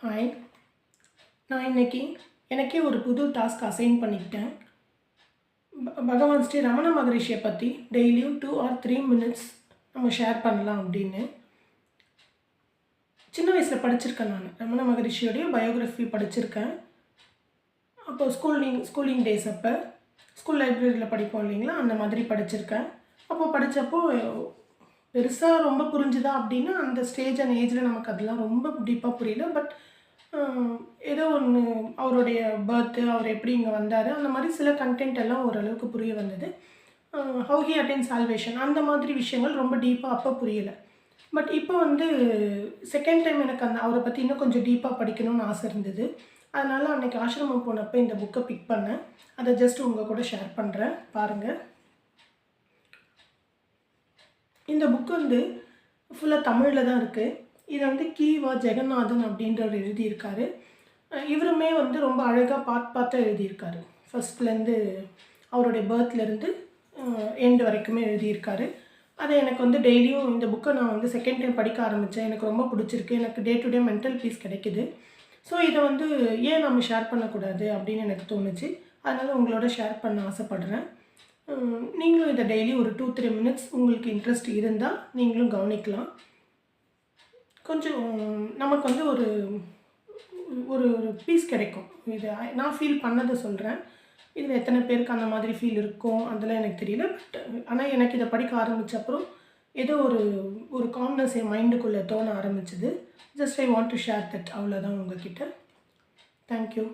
Hi. நான் இன்னைக்கு எனக்கே ஒரு புது டாஸ்க் அசைன் பண்ணிக்கிட்டேன். பகவான் ஸ்ரீ ரமண மகரிஷியை பற்றி டெய்லியும் 2 or 3 மினிட்ஸ் நம்ம ஷேர் பண்ணலாம் அப்படின்னு. சின்ன வயசில் படிச்சிருக்கேன். நான் ரமண மகரிஷியோடைய பயோகிராஃபி படிச்சிருக்கேன். அப்போது ஸ்கூலிங் டேஸ் அப்போ ஸ்கூல் லைப்ரரியில் படிப்போம் இல்லைங்களா, அந்த மாதிரி படிச்சிருக்கேன். அப்போது படித்தப்போ பெருசாக ரொம்ப புரிஞ்சுதா அப்படின்னா அந்த ஸ்டேஜ் அண்ட் ஏஜில் நமக்கு அதெல்லாம் ரொம்ப டீப்பாக புரியல. பட் ஏதோ ஒன்று அவருடைய பர்த்து, அவர் எப்படி இங்கே வந்தார், அந்த மாதிரி சில கண்டென்ட் எல்லாம் ஓரளவுக்கு புரிய வந்தது. ஹவு ஹி அட்டைன் சால்வேஷன் அந்த மாதிரி விஷயங்கள் ரொம்ப டீப்பாக அப்போ புரியலை. பட் இப்போ செகண்ட் டைம் எனக்கு அவரை பற்றி இன்னும் கொஞ்சம் டீப்பாக படிக்கணும்னு ஆசை இருந்தது. அதனால் அன்றைக்கி ஆசிரமம் போனப்போ இந்த புக்கை பிக் பண்ணேன். அதை ஜஸ்ட் உங்கள் கூட ஷேர் பண்ணுறேன், பாருங்கள். இந்த புக்கு ஃபுல்லாக தமிழில் தான் இருக்குது. இதை கீவா ஜெகநாதன் அப்படின்றவர் எழுதியிருக்காரு. இவருமே ரொம்ப அழகாக பார்த்து எழுதியிருக்காரு. ஃபஸ்ட்லேருந்து அவருடைய பர்த்லேருந்து எண்டு வரைக்குமே எழுதியிருக்காரு. அதை எனக்கு டெய்லியும் இந்த புக்கை நான் செகண்ட் டைம் படிக்க ஆரம்பித்தேன். எனக்கு ரொம்ப பிடிச்சிருக்கு. எனக்கு day to day mental piece கிடைக்குது. ஸோ இதை ஏன் நம்ம ஷேர் பண்ணக்கூடாது அப்படின்னு எனக்கு தோணுச்சு. அதனால் உங்களோட ஷேர் பண்ண ஆசைப்படுறேன். நீங்களும் இதை டெய்லி ஒரு 2-3 மினிட்ஸ் உங்களுக்கு இன்ட்ரெஸ்ட் இருந்தால் நீங்களும் கவனிக்கலாம். கொஞ்சம் நமக்கு ஒரு ஒரு பீஸ் கிடைக்கும். இதை நான் ஃபீல் பண்ணதை சொல்கிறேன். இதில் எத்தனை பேருக்கு அந்த மாதிரி ஃபீல் இருக்கும் அதெல்லாம் எனக்கு தெரியல. பட் ஆனால் எனக்கு இதை படிக்க ஆரம்பித்த அப்புறம் ஏதோ ஒரு காம்னஸ் என் மைண்டுக்குள்ளே தோண ஆரம்பிச்சிது. Just I want to share that. அவ்வளோதான் உங்ககிட்ட. தேங்க்யூ.